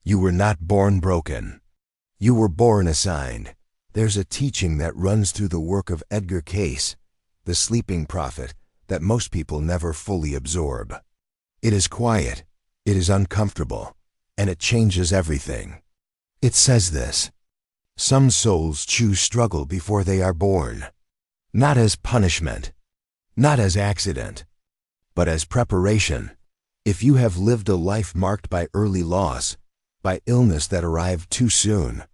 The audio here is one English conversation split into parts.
You were not born broken. You were born assigned. There's a teaching that runs through the work of Edgar Cayce, the sleeping prophet, that most people never fully absorb. It is quiet, it is uncomfortable, and it changes everything. It says this: some souls choose struggle before they are born, not as punishment, not as accident, but as preparation. If you have lived a life marked by early loss, by illness that arrived too soon,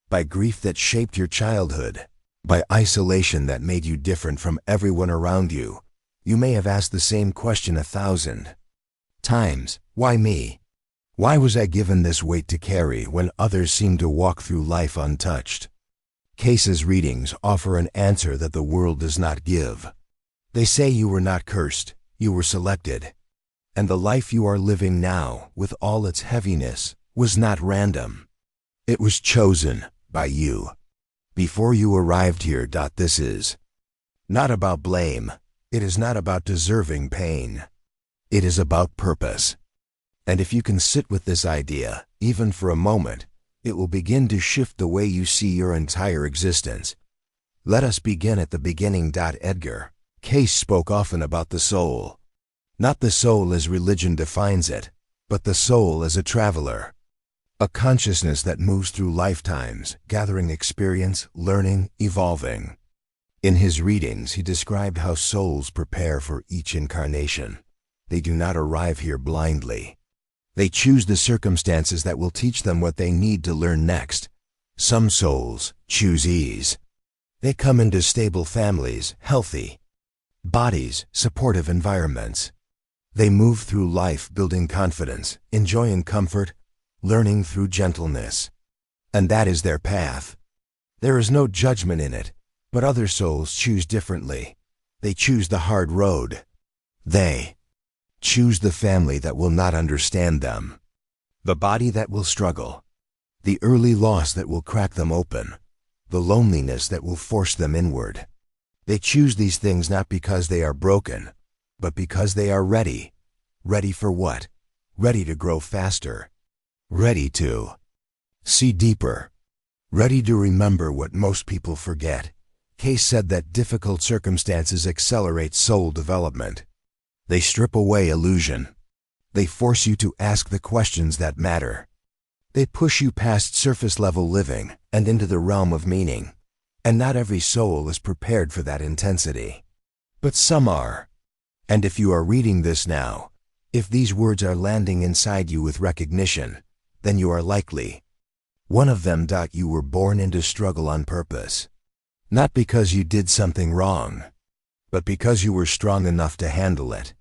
by grief that shaped your childhood, by isolation that made you different from everyone around you, you may have asked the same question 1,000 times. Why me? Why was I given this weight to carry when others seemed to walk through life untouched? Cayce's readings offer an answer that the world does not give. They say you were not cursed, you were selected. And the life you are living now, with all its heaviness, was not random. It was chosen by you. Before you arrived here. This is not about blame. It is not about deserving pain. It is about purpose. And if you can sit with this idea, even for a moment, it will begin to shift the way you see your entire existence. Let us begin at the beginning. Edgar Cayce spoke often about the soul. Not the soul as religion defines it, but the soul as a traveler. A consciousness that moves through lifetimes, gathering experience, learning, evolving. In his readings, he described how souls prepare for each incarnation. They do not arrive here blindly. They choose the circumstances that will teach them what they need to learn next. Some souls choose ease. They come into stable families, healthy bodies, supportive environments. They move through life building confidence, enjoying comfort, learning through gentleness. And that is their path. There is no judgment in it, but other souls choose differently. They choose the hard road. They choose the family that will not understand them, the body that will struggle, the early loss that will crack them open, the loneliness that will force them inward. They choose these things not because they are broken, but because they are ready. Ready for what? Ready to grow faster. Ready to see deeper. Ready to remember what most people forget. Cayce said that difficult circumstances accelerate soul development. They strip away illusion. They force you to ask the questions that matter. They push you past surface-level living and into the realm of meaning. And not every soul is prepared for that intensity. But some are. And if you are reading this now, if these words are landing inside you with recognition, then you are likely one of them. You were born into struggle on purpose. Not because you did something wrong, but because you were strong enough to handle it.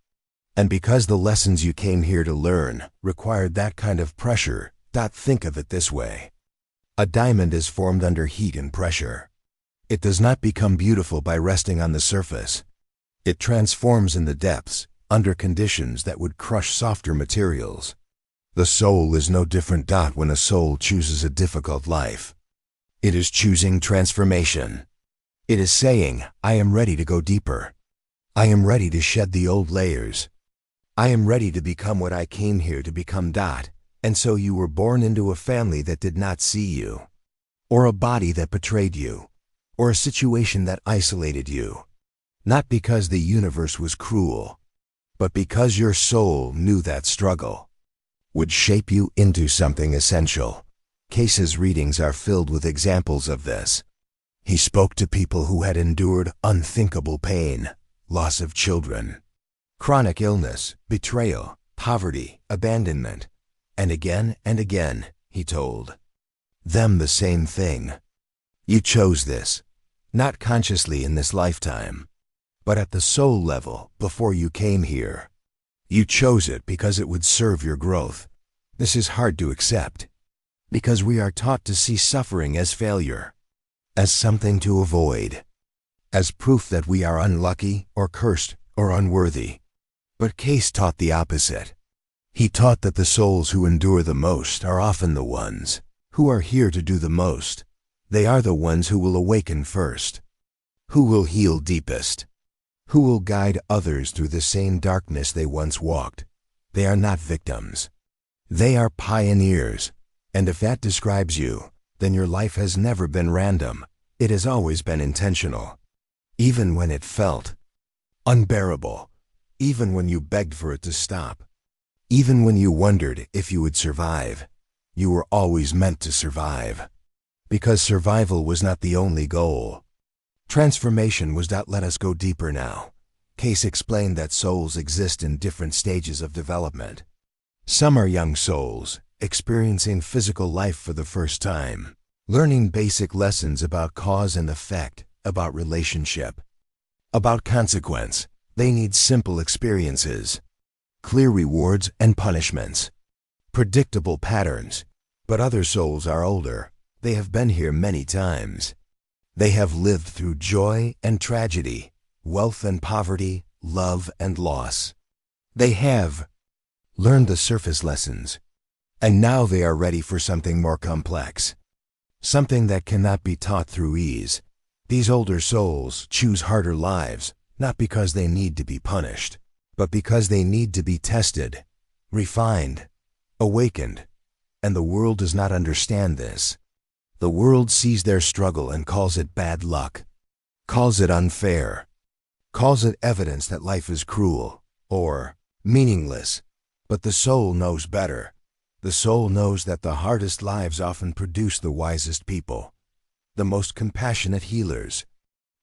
And because the lessons you came here to learn required that kind of pressure. Think of it this way. A diamond is formed under heat and pressure. It does not become beautiful by resting on the surface. It transforms in the depths, under conditions that would crush softer materials. The soul is no different. When a soul chooses a difficult life, it is choosing transformation. It is saying, I am ready to go deeper. I am ready to shed the old layers. I am ready to become what I came here to become. And so you were born into a family that did not see you, or a body that betrayed you, or a situation that isolated you. Not because the universe was cruel, but because your soul knew that struggle would shape you into something essential. Cayce's readings are filled with examples of this. He spoke to people who had endured unthinkable pain, loss of children, chronic illness, betrayal, poverty, abandonment. And again, he told them the same thing. You chose this, not consciously in this lifetime, but at the soul level before you came here. You chose it because it would serve your growth. This is hard to accept, because we are taught to see suffering as failure, as something to avoid, as proof that we are unlucky or cursed or unworthy. But Cayce taught the opposite. He taught that the souls who endure the most are often the ones who are here to do the most. They are the ones who will awaken first, who will heal deepest, who will guide others through the same darkness they once walked. They are not victims. They are pioneers, And if that describes you, then your life has never been random. It has always been intentional. Even when it felt unbearable. Even when you begged for it to stop. Even when you wondered if you would survive. You were always meant to survive. Because survival was not the only goal. Transformation was. Let us go deeper now. Cayce explained that souls exist in different stages of development. Some are young souls, experiencing physical life for the first time, learning basic lessons about cause and effect, about relationship, about consequence. They need simple experiences, clear rewards and punishments, predictable patterns. But other souls are older. They have been here many times. They have lived through joy and tragedy, wealth and poverty, love and loss. They have learned the surface lessons, and now they are ready for something more complex, something that cannot be taught through ease. These older souls choose harder lives, not because they need to be punished, but because they need to be tested, refined, awakened. And the world does not understand this. The world sees their struggle and calls it bad luck, calls it unfair, calls it evidence that life is cruel or meaningless. But the soul knows better. The soul knows that the hardest lives often produce the wisest people, the most compassionate healers,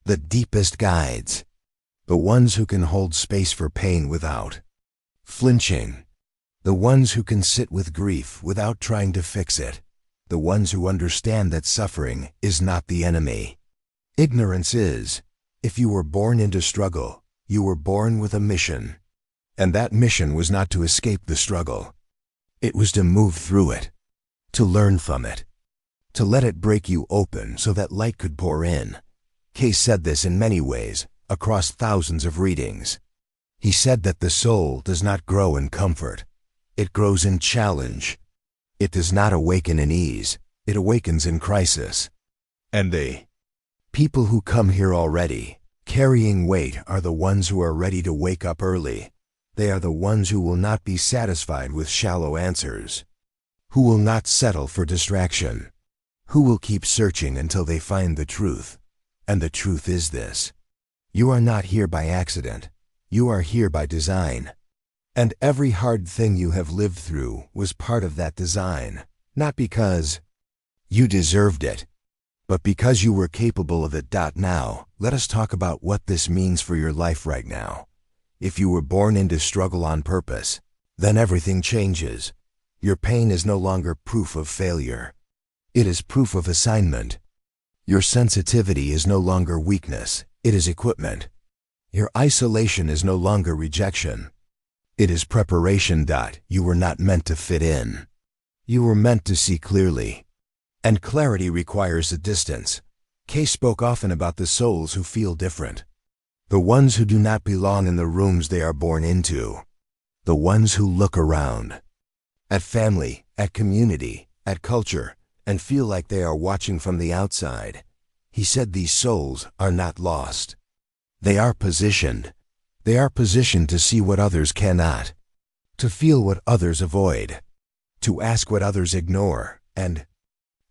the deepest guides, the ones who can hold space for pain without flinching, the ones who can sit with grief without trying to fix it, the ones who understand that suffering is not the enemy. Ignorance is. If you were born into struggle, you were born with a mission. And that mission was not to escape the struggle. It was to move through it, to learn from it, to let it break you open so that light could pour in. Cayce said this in many ways, across thousands of readings. He said that the soul does not grow in comfort. It grows in challenge. It does not awaken in ease. It awakens in crisis. And the people who come here already, carrying weight, are the ones who are ready to wake up early. They are the ones who will not be satisfied with shallow answers, who will not settle for distraction, who will keep searching until they find the truth. And the truth is this: you are not here by accident. You are here by design. And every hard thing you have lived through was part of that design, not because you deserved it, but because you were capable of it. Now, let us talk about what this means for your life right now. If you were born into struggle on purpose, then everything changes. Your pain is no longer proof of failure. It is proof of assignment. Your sensitivity is no longer weakness. It is equipment. Your isolation is no longer rejection. It is preparation. You were not meant to fit in. You were meant to see clearly. And clarity requires a distance. Cayce spoke often about the souls who feel different. The ones who do not belong in the rooms they are born into. The ones who look around. At family, at community, at culture, and feel like they are watching from the outside. He said these souls are not lost. They are positioned. They are positioned to see what others cannot, to feel what others avoid, to ask what others ignore. And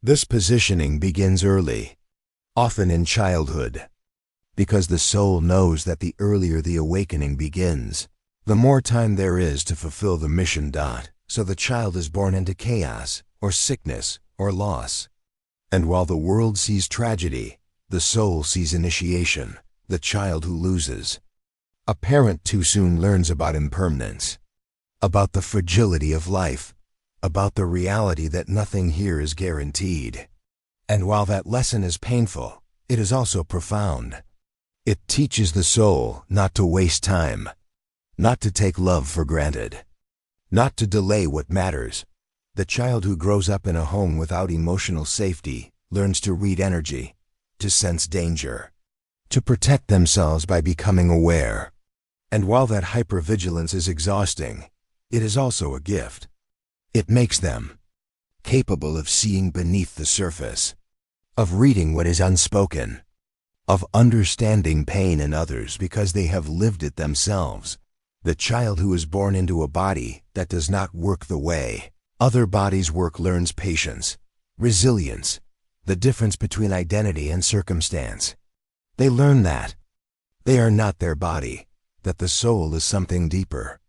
this positioning begins early, often in childhood, because the soul knows that the earlier the awakening begins, the more time there is to fulfill the mission. So the child is born into chaos, or sickness, or loss. And while the world sees tragedy, the soul sees initiation, the child who loses. A parent too soon learns about impermanence, about the fragility of life, about the reality that nothing here is guaranteed. And while that lesson is painful, it is also profound. It teaches the soul not to waste time, not to take love for granted, not to delay what matters. The child who grows up in a home without emotional safety learns to read energy, to sense danger, to protect themselves by becoming aware. And while that hypervigilance is exhausting, it is also a gift. It makes them capable of seeing beneath the surface, of reading what is unspoken, of understanding pain in others because they have lived it themselves. The child who is born into a body that does not work the way Other bodies' work learns patience, resilience, the difference between identity and circumstance. They learn that they are not their body, that the soul is something deeper.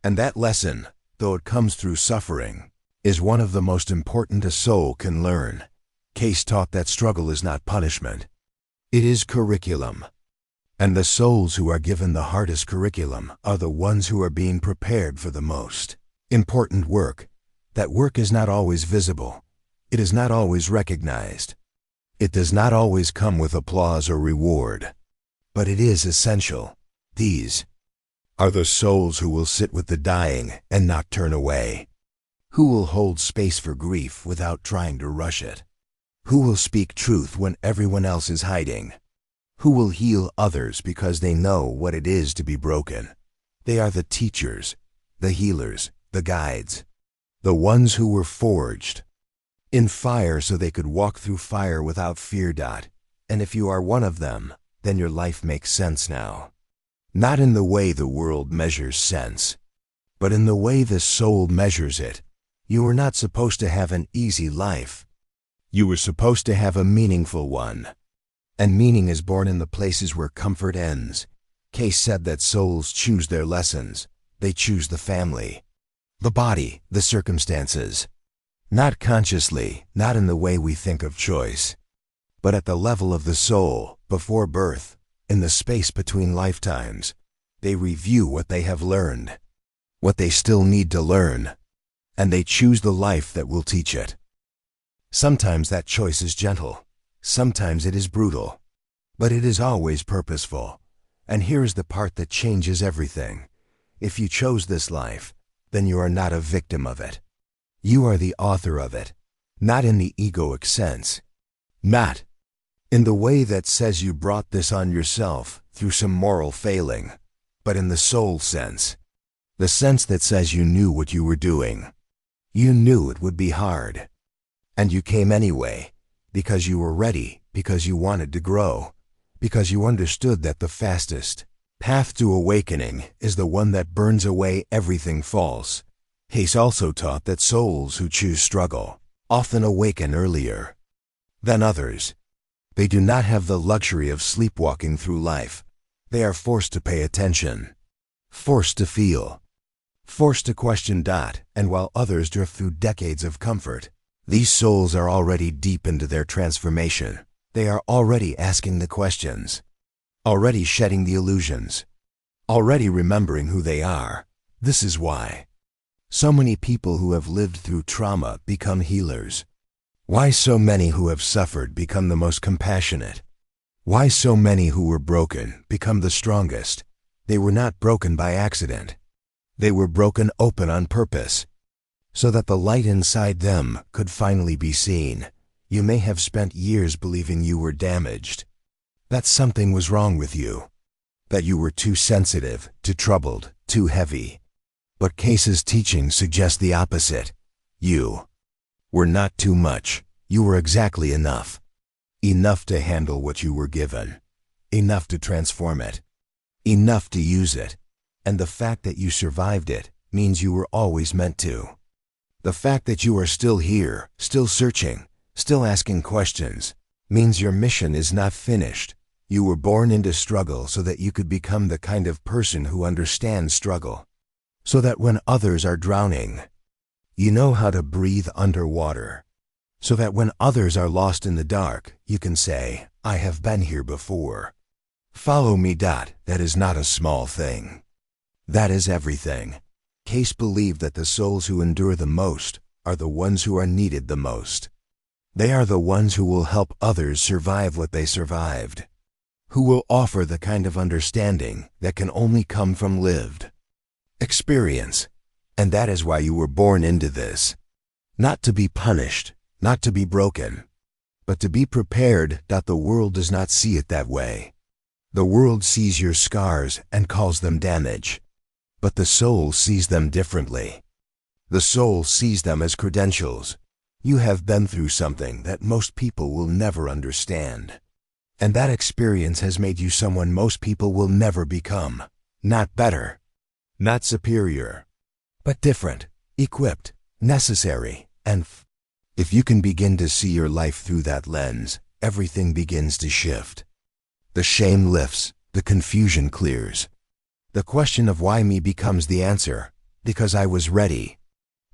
And that lesson, though it comes through suffering, is one of the most important a soul can learn. Cayce taught that struggle is not punishment. It is curriculum. And the souls who are given the hardest curriculum are the ones who are being prepared for the most important work. That work is not always visible. It is not always recognized. It does not always come with applause or reward. But it is essential. These are the souls who will sit with the dying and not turn away. Who will hold space for grief without trying to rush it? Who will speak truth when everyone else is hiding? Who will heal others because they know what it is to be broken? They are the teachers, the healers, the guides, the ones who were forged in fire so they could walk through fire without fear. And if you are one of them, then your life makes sense now. Not in the way the world measures sense, but in the way the soul measures it. You were not supposed to have an easy life. You were supposed to have a meaningful one. And meaning is born in the places where comfort ends. Cayce said that souls choose their lessons. They choose the family, the body, the circumstances. Not consciously, not in the way we think of choice, but at the level of the soul, before birth, in the space between lifetimes. They review what they have learned, what they still need to learn, and they choose the life that will teach it. Sometimes that choice is gentle, sometimes it is brutal, but it is always purposeful. And here is the part that changes everything. If you chose this life, then you are not a victim of it. You are the author of it, not in the egoic sense, not in the way that says you brought this on yourself through some moral failing, but in the soul sense, the sense that says you knew what you were doing. You knew it would be hard. And you came anyway, because you were ready, because you wanted to grow, because you understood that the fastest path to awakening is the one that burns away everything false. Cayce also taught that souls who choose struggle often awaken earlier than others. They do not have the luxury of sleepwalking through life. They are forced to pay attention, forced to feel, forced to question. And while others drift through decades of comfort, these souls are already deep into their transformation. They are already asking the questions, already shedding the illusions, already remembering who they are. This is why so many people who have lived through trauma become healers. Why so many who have suffered become the most compassionate. Why so many who were broken become the strongest. They were not broken by accident. They were broken open on purpose, so that the light inside them could finally be seen. You may have spent years believing you were damaged, that something was wrong with you, that you were too sensitive, too troubled, too heavy. But Cayce's teaching suggests the opposite. You were not too much. You were exactly enough. Enough to handle what you were given. Enough to transform it. Enough to use it. And the fact that you survived it means you were always meant to. The fact that you are still here, still searching, still asking questions, means your mission is not finished. You were born into struggle so that you could become the kind of person who understands struggle. So that when others are drowning, you know how to breathe underwater. So that when others are lost in the dark, you can say, I have been here before. Follow me. That is not a small thing. That is everything. Cayce believed that the souls who endure the most are the ones who are needed the most. They are the ones who will help others survive what they survived, who will offer the kind of understanding that can only come from lived experience. And that is why you were born into this. Not to be punished, not to be broken, but to be prepared. The world does not see it that way. The world sees your scars and calls them damage. But the soul sees them differently. The soul sees them as credentials. You have been through something that most people will never understand. And that experience has made you someone most people will never become. Not better, not superior, but different, equipped, necessary, and if you can begin to see your life through that lens, everything begins to shift. The shame lifts, the confusion clears. The question of why me becomes the answer, because I was ready,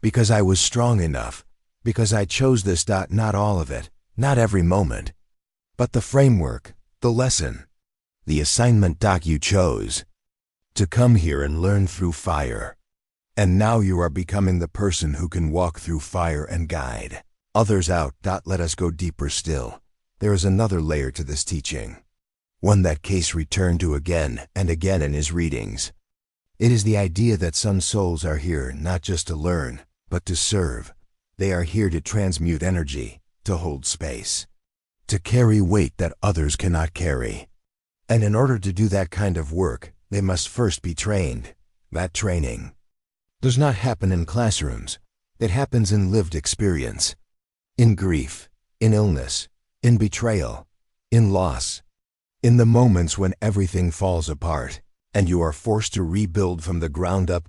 because I was strong enough, because I chose this. Not all of it, not every moment, but the framework, the lesson, the assignment. You chose to come here and learn through fire. And now you are becoming the person who can walk through fire and guide others out. Let us go deeper still. There is another layer to this teaching, one that Cayce returned to again and again in his readings. It is the idea that some souls are here not just to learn, but to serve. They are here to transmute energy, to hold space, to carry weight that others cannot carry. And in order to do that kind of work, they must first be trained. That training does not happen in classrooms. It happens in lived experience, in grief, in illness, in betrayal, in loss, in the moments when everything falls apart and you are forced to rebuild from the ground up.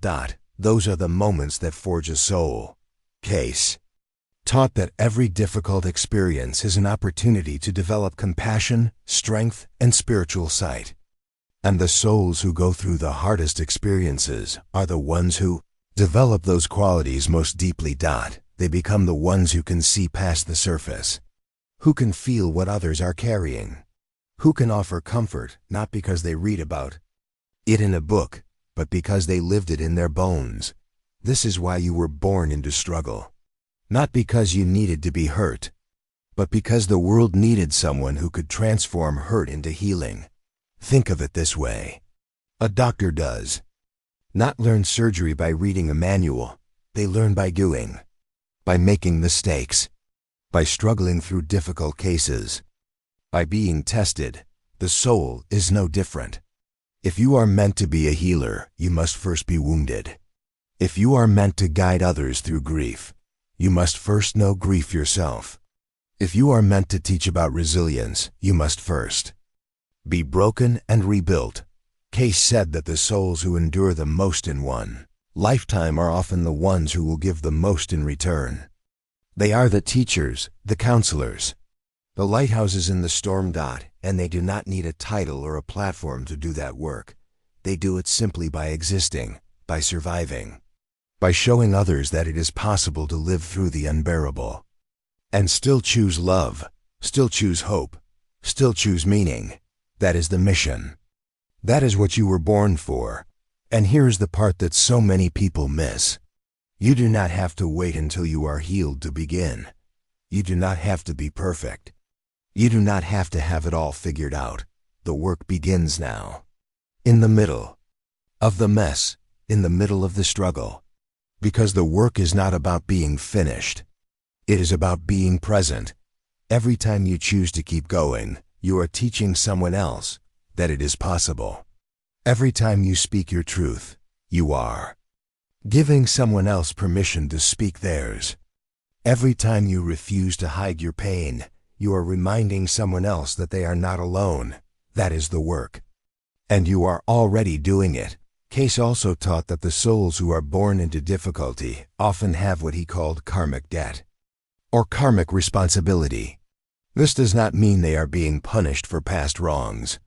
Those are the moments that forge a soul. Cayce taught that every difficult experience is an opportunity to develop compassion, strength, and spiritual sight. And the souls who go through the hardest experiences are the ones who develop those qualities most deeply. They become the ones who can see past the surface, who can feel what others are carrying, who can offer comfort not because they read about it in a book, but because they lived it in their bones. This is why you were born into struggle. Not because you needed to be hurt, but because the world needed someone who could transform hurt into healing. Think of it this way. A doctor does not learn surgery by reading a manual. They learn by doing, by making mistakes, by struggling through difficult cases, by being tested. The soul is no different. If you are meant to be a healer, you must first be wounded. If you are meant to guide others through grief, you must first know grief yourself. If you are meant to teach about resilience, you must first be broken and rebuilt. Cayce said that the souls who endure the most in one lifetime are often the ones who will give the most in return. They are the teachers, the counselors, the lighthouses in the storm. And they do not need a title or a platform to do that work. They do it simply by existing, by surviving, by showing others that it is possible to live through the unbearable and still choose love, still choose hope, still choose meaning. That is the mission. That is what you were born for. And here is the part that so many people miss. You do not have to wait until you are healed to begin. You do not have to be perfect. You do not have to have it all figured out. The work begins now. In the middle of the mess, in the middle of the struggle. Because the work is not about being finished. It is about being present. Every time you choose to keep going, you are teaching someone else that it is possible. Every time you speak your truth, you are giving someone else permission to speak theirs. Every time you refuse to hide your pain, you are reminding someone else that they are not alone. That is the work. And you are already doing it. Cayce also taught that the souls who are born into difficulty often have what he called karmic debt, or karmic responsibility. This does not mean they are being punished for past wrongs.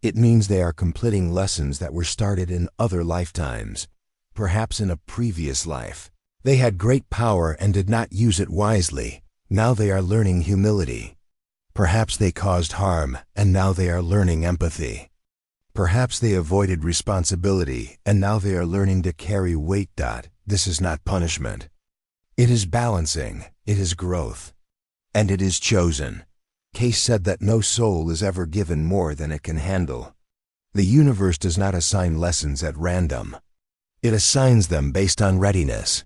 It means they are completing lessons that were started in other lifetimes, perhaps in a previous life. They had great power and did not use it wisely. Now they are learning humility. Perhaps they caused harm, and now they are learning empathy. Perhaps they avoided responsibility, and now they are learning to carry weight. This is not punishment. It is balancing, it is growth, and it is chosen. Cayce said that no soul is ever given more than it can handle. The universe does not assign lessons at random. It assigns them based on readiness.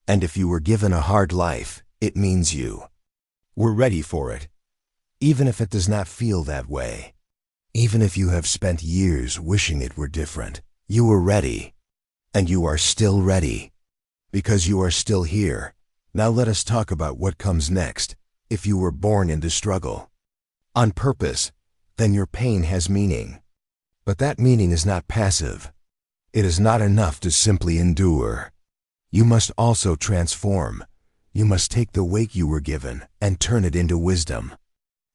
And if you were given a hard life, it means you were ready for it. Even if it does not feel that way. Even if you have spent years wishing it were different, you were ready. And you are still ready. Because you are still here. Now let us talk about what comes next. If you were born into struggle on purpose, then your pain has meaning. But that meaning is not passive. It is not enough to simply endure. You must also transform. You must take the weight you were given and turn it into wisdom.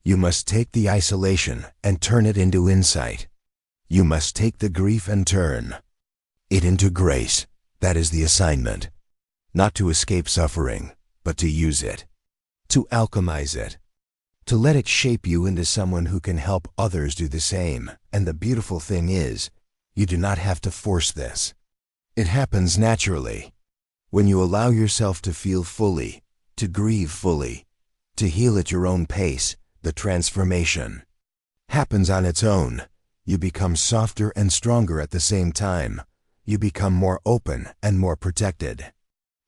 You must take the isolation and turn it into insight. You must take the grief and turn it into grace. That is the assignment. Not to escape suffering, but to use it. To alchemize it. To let it shape you into someone who can help others do the same. And the beautiful thing is, you do not have to force this. It happens naturally. When you allow yourself to feel fully, to grieve fully, to heal at your own pace, the transformation happens on its own. You become softer and stronger at the same time. You become more open and more protected.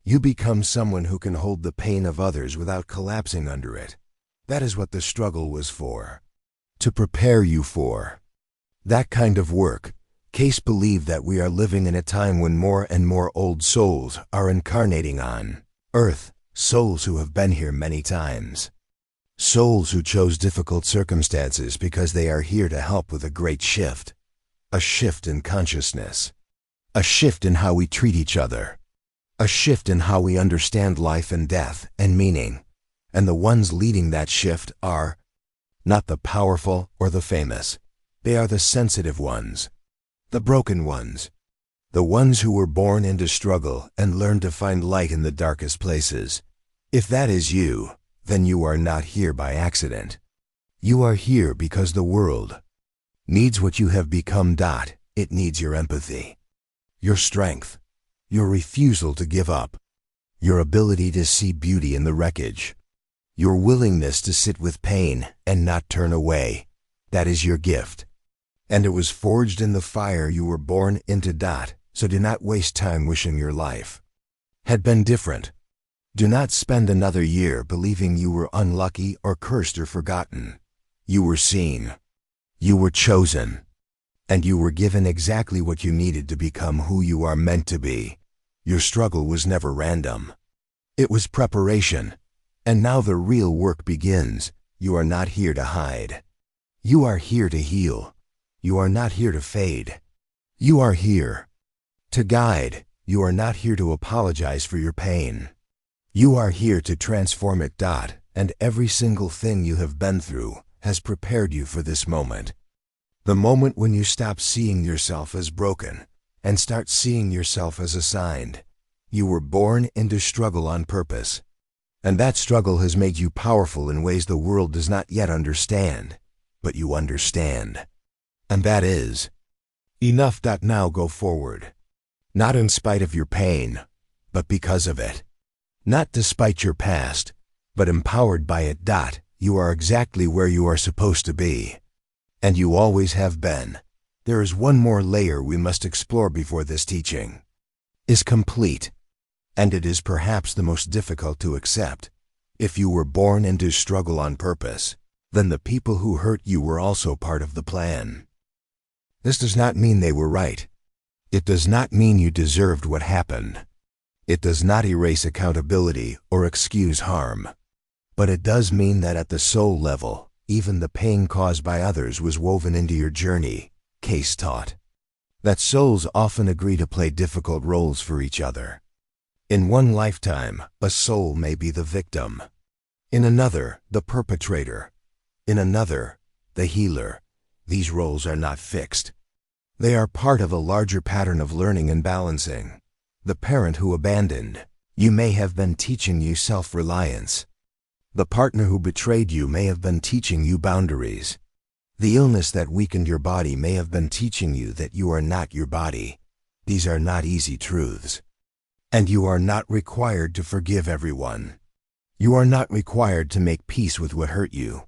You become someone who can hold the pain of others without collapsing under it. That is what the struggle was for. To prepare you for that kind of work. Cayce believed that we are living in a time when more and more old souls are incarnating on Earth, souls who have been here many times. Souls who chose difficult circumstances because they are here to help with a great shift. A shift in consciousness. A shift in how we treat each other. A shift in how we understand life and death and meaning. And the ones leading that shift are not the powerful or the famous. They are the sensitive ones. The broken ones. The ones who were born into struggle and learned to find light in the darkest places. If that is you, then you are not here by accident. You are here because the world needs what you have become. It needs your empathy, your strength, your refusal to give up, your ability to see beauty in the wreckage, your willingness to sit with pain and not turn away. That is your gift. And it was forged in the fire you were born into. So do not waste time wishing your life had been different. Do not spend another year believing you were unlucky or cursed or forgotten. You were seen. You were chosen. And you were given exactly what you needed to become who you are meant to be. Your struggle was never random. It was preparation. And now the real work begins. You are not here to hide. You are here to heal. You are not here to fade. You are here to guide. You are not here to apologize for your pain. You are here to transform it. And every single thing you have been through has prepared you for this moment. The moment when you stop seeing yourself as broken and start seeing yourself as assigned. You were born into struggle on purpose. And that struggle has made you powerful in ways the world does not yet understand. But you understand. And that is enough. Now go forward. Not in spite of your pain, but because of it. Not despite your past, but empowered by it. You are exactly where you are supposed to be. And you always have been. There is one more layer we must explore before this teaching is complete. And it is perhaps the most difficult to accept. If you were born into struggle on purpose, then the people who hurt you were also part of the plan. This does not mean they were right. It does not mean you deserved what happened. It does not erase accountability or excuse harm. But it does mean that at the soul level, even the pain caused by others was woven into your journey. Cayce taught that souls often agree to play difficult roles for each other. In one lifetime, a soul may be the victim. In another, the perpetrator. In another, the healer. These roles are not fixed. They are part of a larger pattern of learning and balancing. The parent who abandoned you may have been teaching you self-reliance. The partner who betrayed you may have been teaching you boundaries. The illness that weakened your body may have been teaching you that you are not your body. These are not easy truths. And you are not required to forgive everyone. You are not required to make peace with what hurt you.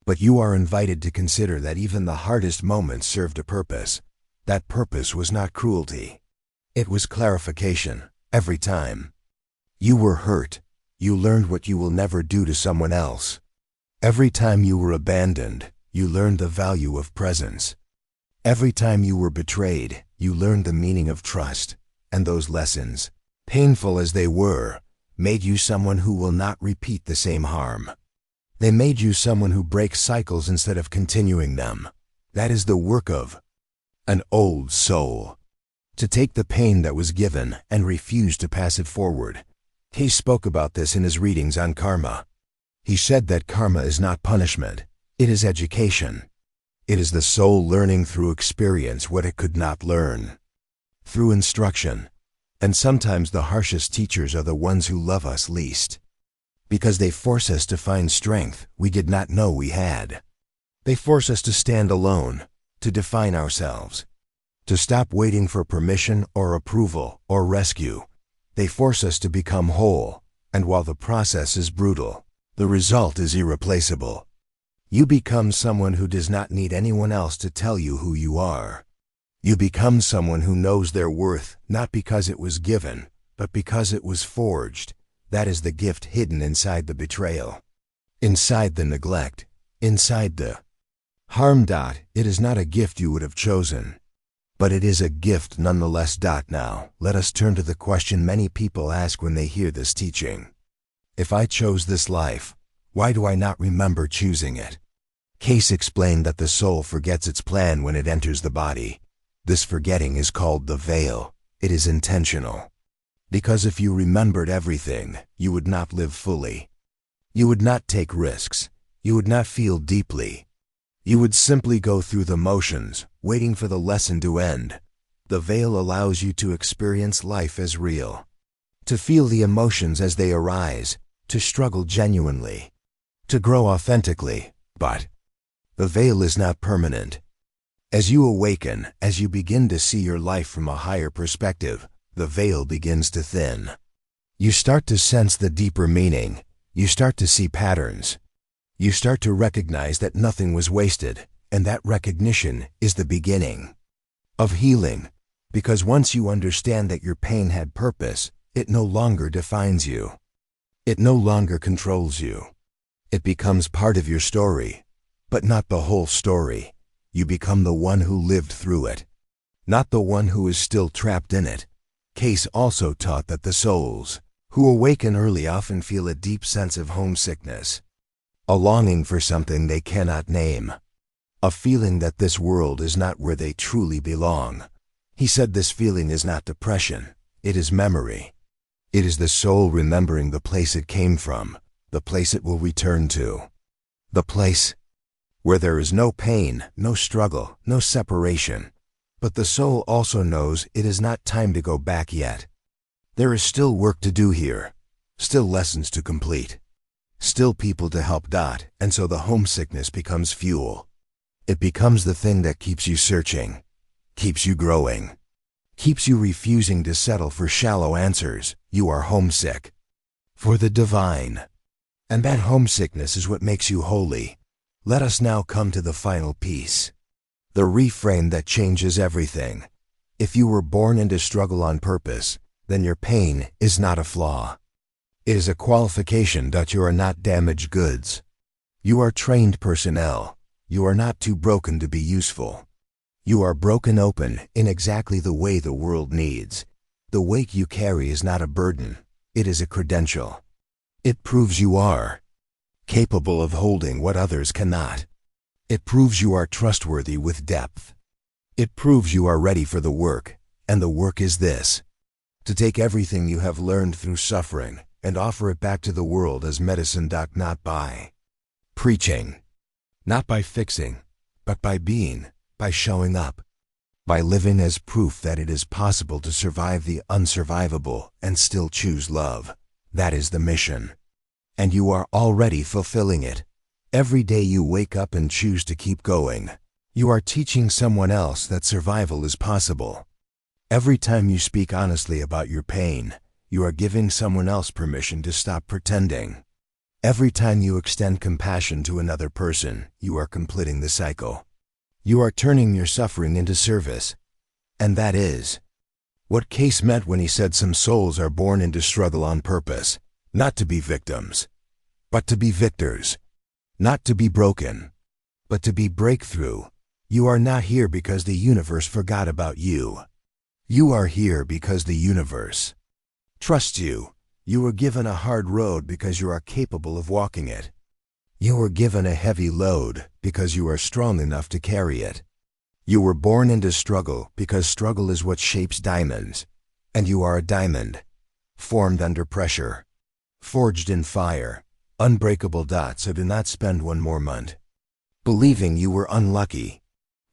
But you are invited to consider that even the hardest moments served a purpose. That purpose was not cruelty. It was clarification, every time. You were hurt. You learned what you will never do to someone else. Every time you were abandoned, you learned the value of presence. Every time you were betrayed, you learned the meaning of trust. And those lessons, painful as they were, made you someone who will not repeat the same harm. They made you someone who breaks cycles instead of continuing them. That is the work of an old soul. to take the pain that was given and refuse to pass it forward. Cayce spoke about this in his readings on karma. He said that karma is not punishment, it is education. It is the soul learning through experience what it could not learn. Through instruction. And sometimes the harshest teachers are the ones who love us least. Because they force us to find strength we did not know we had. They force us to stand alone, to define ourselves, to stop waiting for permission or approval or rescue. They force us to become whole, and while the process is brutal, the result is irreplaceable. You become someone who does not need anyone else to tell you who you are. You become someone who knows their worth not because it was given, but because it was forged. That is the gift hidden inside the betrayal, inside the neglect, inside the harm. It is not a gift you would have chosen, but it is a gift nonetheless. Now, let us turn to the question many people ask when they hear this teaching. If I chose this life, why do I not remember choosing it? Cayce explained that the soul forgets its plan when it enters the body. This forgetting is called the veil. It is intentional. Because if you remembered everything, you would not live fully. You would not take risks. You would not feel deeply. You would simply go through the motions, waiting for the lesson to end. The veil allows you to experience life as real, to feel the emotions as they arise, to struggle genuinely, to grow authentically. But the veil is not permanent. As you awaken, as you begin to see your life from a higher perspective, the veil begins to thin. You start to sense the deeper meaning. You start to see patterns. You start to recognize that nothing was wasted, and that recognition is the beginning of healing. Because once you understand that your pain had purpose, it no longer defines you. It no longer controls you. It becomes part of your story, but not the whole story. You become the one who lived through it, not the one who is still trapped in it. Cayce also taught that the souls who awaken early often feel a deep sense of homesickness, a longing for something they cannot name, a feeling that this world is not where they truly belong. He said this feeling is not depression, it is memory. It is the soul remembering the place it came from, the place it will return to, the place where there is no pain, no struggle, no separation. But the soul also knows it is not time to go back yet. There is still work to do here, still lessons to complete, still people to help. And so the homesickness becomes fuel. It becomes the thing that keeps you searching, keeps you growing, keeps you refusing to settle for shallow answers. You are homesick for the divine. And that homesickness is what makes you holy. Let us now come to the final piece, the reframe that changes everything. If you were born into struggle on purpose, then your pain is not a flaw. It is a qualification that you are not damaged goods. You are trained personnel. You are not too broken to be useful. You are broken open in exactly the way the world needs. The weight you carry is not a burden. It is a credential. It proves you are capable of holding what others cannot. It proves you are trustworthy with depth. It proves you are ready for the work, and the work is this: to take everything you have learned through suffering and offer it back to the world as medicine. Not by preaching, not by fixing, but by being, by showing up, by living as proof that it is possible to survive the unsurvivable and still choose love. That is the mission. And you are already fulfilling it. Every day you wake up and choose to keep going, you are teaching someone else that survival is possible. Every time you speak honestly about your pain, you are giving someone else permission to stop pretending. Every time you extend compassion to another person, you are completing the cycle. You are turning your suffering into service. And that is what Cayce meant when he said some souls are born into struggle on purpose, not to be victims, but to be victors. Not to be broken, but to be breakthrough. You are not here because the universe forgot about you. You are here because the universe trusts you. You were given a hard road because you are capable of walking it. You were given a heavy load because you are strong enough to carry it. You were born into struggle because struggle is what shapes diamonds. And you are a diamond, formed under pressure, forged in fire, unbreakable. So do not spend one more month believing you were unlucky.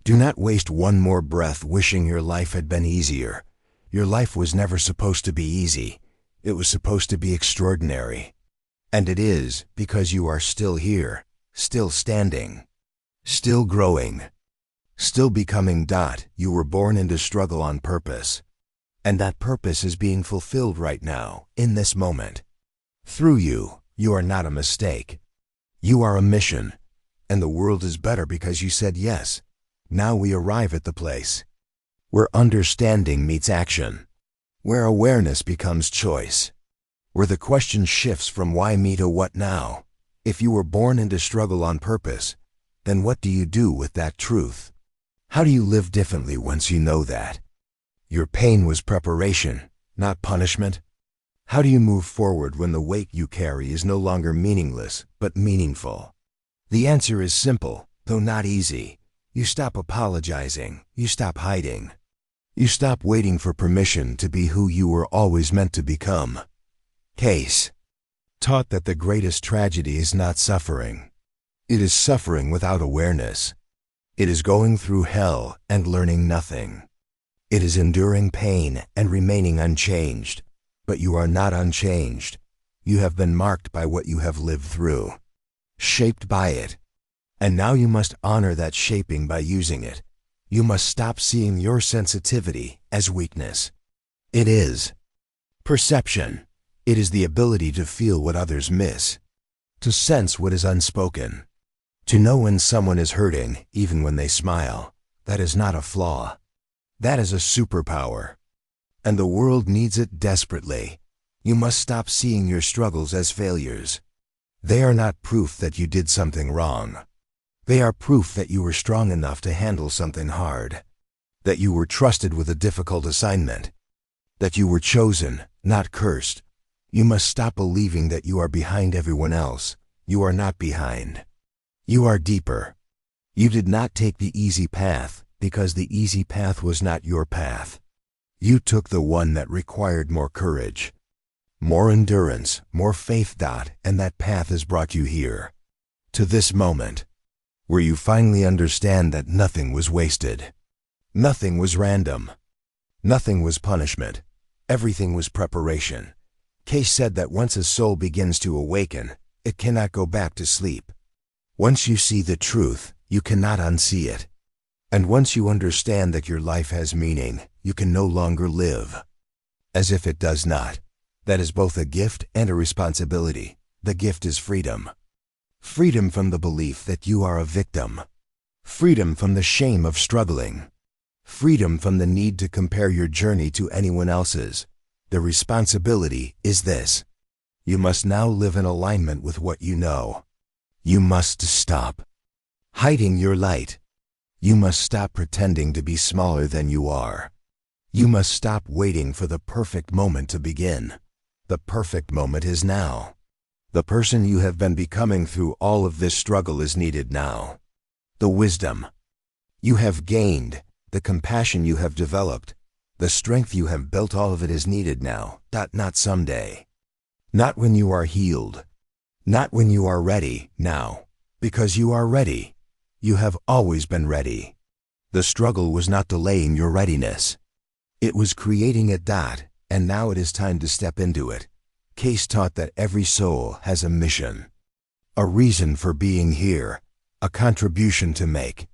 Do not waste one more breath wishing your life had been easier. Your life was never supposed to be easy. It was supposed to be extraordinary. And it is, because you are still here, still standing, still growing, still becoming. You were born into struggle on purpose. And that purpose is being fulfilled right now, in this moment. Through you, you are not a mistake. You are a mission. And the world is better because you said yes. Now we arrive at the place where understanding meets action, where awareness becomes choice, where the question shifts from why me to what now. If you were born into struggle on purpose, then what do you do with that truth? How do you live differently once you know that? Your pain was preparation, not punishment. How do you move forward when the weight you carry is no longer meaningless, but meaningful? The answer is simple, though not easy. You stop apologizing. You stop hiding. You stop waiting for permission to be who you were always meant to become. Cayce taught that the greatest tragedy is not suffering. It is suffering without awareness. It is going through hell and learning nothing. It is enduring pain and remaining unchanged. But you are not unchanged. You have been marked by what you have lived through, shaped by it. And now you must honor that shaping by using it. You must stop seeing your sensitivity as weakness. It is perception. It is the ability to feel what others miss, to sense what is unspoken, to know when someone is hurting, even when they smile. That is not a flaw. That is a superpower. And the world needs it desperately. You must stop seeing your struggles as failures. They are not proof that you did something wrong. They are proof that you were strong enough to handle something hard, that you were trusted with a difficult assignment, that you were chosen, not cursed. You must stop believing that you are behind everyone else. You are not behind. You are deeper. You did not take the easy path because the easy path was not your path. You took the one that required more courage, more endurance, more faith. And that path has brought you here, to this moment, where you finally understand that nothing was wasted. Nothing was random. Nothing was punishment. Everything was preparation. Cayce said that once a soul begins to awaken, it cannot go back to sleep. Once you see the truth, you cannot unsee it. And once you understand that your life has meaning, you can no longer live as if it does not. That is both a gift and a responsibility. The gift is freedom. Freedom from the belief that you are a victim. Freedom from the shame of struggling. Freedom from the need to compare your journey to anyone else's. The responsibility is this: you must now live in alignment with what you know. You must stop hiding your light. You must stop pretending to be smaller than you are. You must stop waiting for the perfect moment to begin. The perfect moment is now. The person you have been becoming through all of this struggle is needed now. The wisdom you have gained, the compassion you have developed, the strength you have built, all of it is needed now. Not someday. Not when you are healed. Not when you are ready. Now. Because you are ready. You have always been ready. The struggle was not delaying your readiness. It was creating it. And now it is time to step into it. Cayce taught that every soul has a mission, a reason for being here, a contribution to make.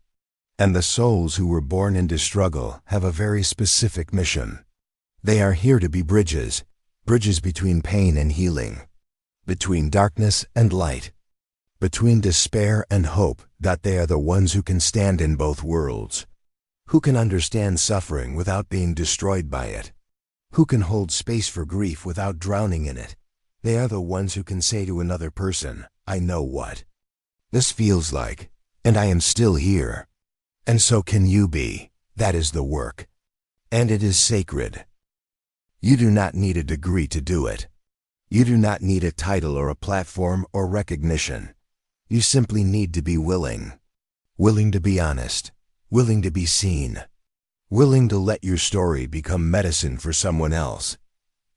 And the souls who were born into struggle have a very specific mission. They are here to be bridges, bridges between pain and healing, between darkness and light, between despair and hope. They are the ones who can stand in both worlds, who can understand suffering without being destroyed by it, who can hold space for grief without drowning in it. They are the ones who can say to another person, I know what this feels like, and I am still here. And so can you be. That is the work. And it is sacred. You do not need a degree to do it. You do not need a title or a platform or recognition. You simply need to be willing. Willing to be honest. willing to be seen, willing to let your story become medicine for someone else.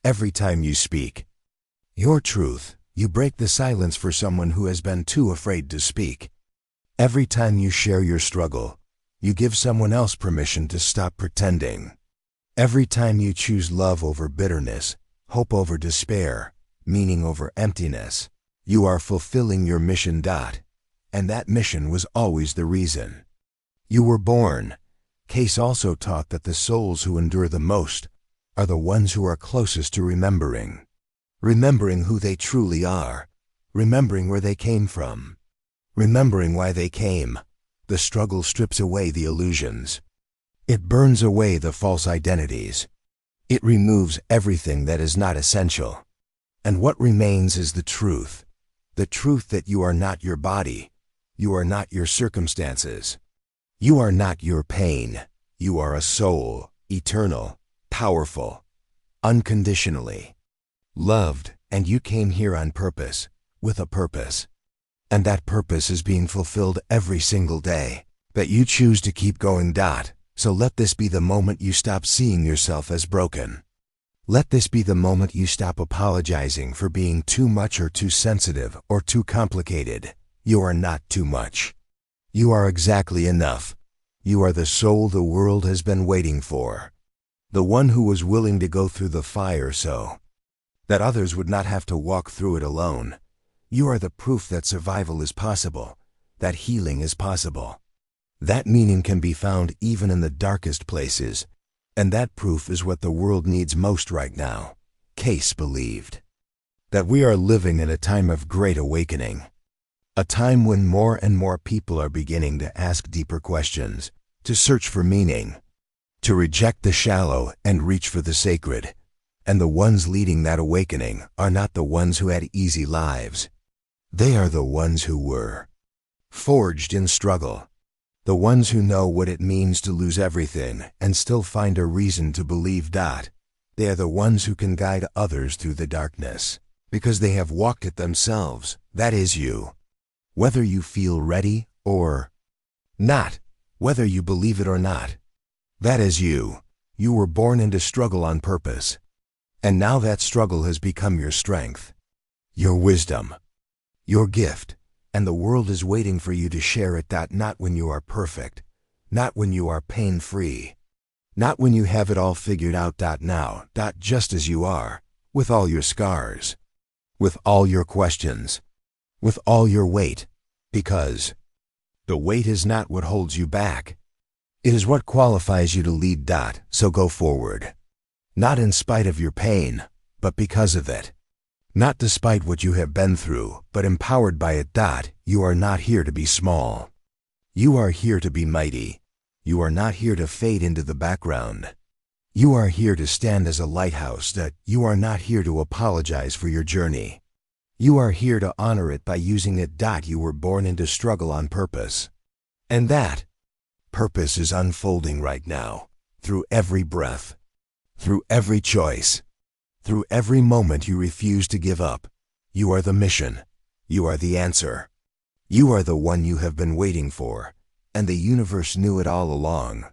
Every time you speak your truth, you break the silence for someone who has been too afraid to speak. Every time you share your struggle, you give someone else permission to stop pretending. Every time you choose love over bitterness, hope over despair, meaning over emptiness, you are fulfilling your mission. And that mission was always the reason you were born. Cayce also taught that the souls who endure the most are the ones who are closest to remembering who they truly are, remembering where they came from, remembering why they came. The struggle strips away the illusions. It burns away the false identities. It removes everything that is not essential. And what remains is the truth that you are not your body, you are not your circumstances, you are not your pain, you are a soul, eternal, powerful, unconditionally loved, and you came here on purpose, with a purpose. And that purpose is being fulfilled every single day, that you choose to keep going. So let this be the moment you stop seeing yourself as broken. Let this be the moment you stop apologizing for being too much or too sensitive or too complicated. You are not too much. You are exactly enough. You are the soul the world has been waiting for. The one who was willing to go through the fire so that others would not have to walk through it alone. You are the proof that survival is possible, that healing is possible. That meaning can be found even in the darkest places, and that proof is what the world needs most right now. Cayce believed that we are living in a time of great awakening, a time when more and more people are beginning to ask deeper questions, to search for meaning, to reject the shallow and reach for the sacred. And the ones leading that awakening are not the ones who had easy lives. They are the ones who were forged in struggle. The ones who know what it means to lose everything and still find a reason to believe. They are the ones who can guide others through the darkness, because they have walked it themselves. That is you. Whether you feel ready or not, whether you believe it or not, that is you. You were born into struggle on purpose. And now that struggle has become your strength, your wisdom, your gift. And the world is waiting for you to share it. Not when you are perfect, not when you are pain-free, not when you have it all figured out. Now, just as you are, with all your scars, with all your questions, with all your weight, because the weight is not what holds you back. It is what qualifies you to lead. So go forward, not in spite of your pain, but because of it. Not despite what you have been through, but empowered by it. You are not here to be small. You are here to be mighty. You are not here to fade into the background. You are here to stand as a lighthouse. You are not here to apologize for your journey. You are here to honor it by using it. You were born into struggle on purpose. And that purpose is unfolding right now, through every breath, through every choice. Through every moment you refuse to give up. You are the mission. You are the answer. You are the one you have been waiting for, and the universe knew it all along.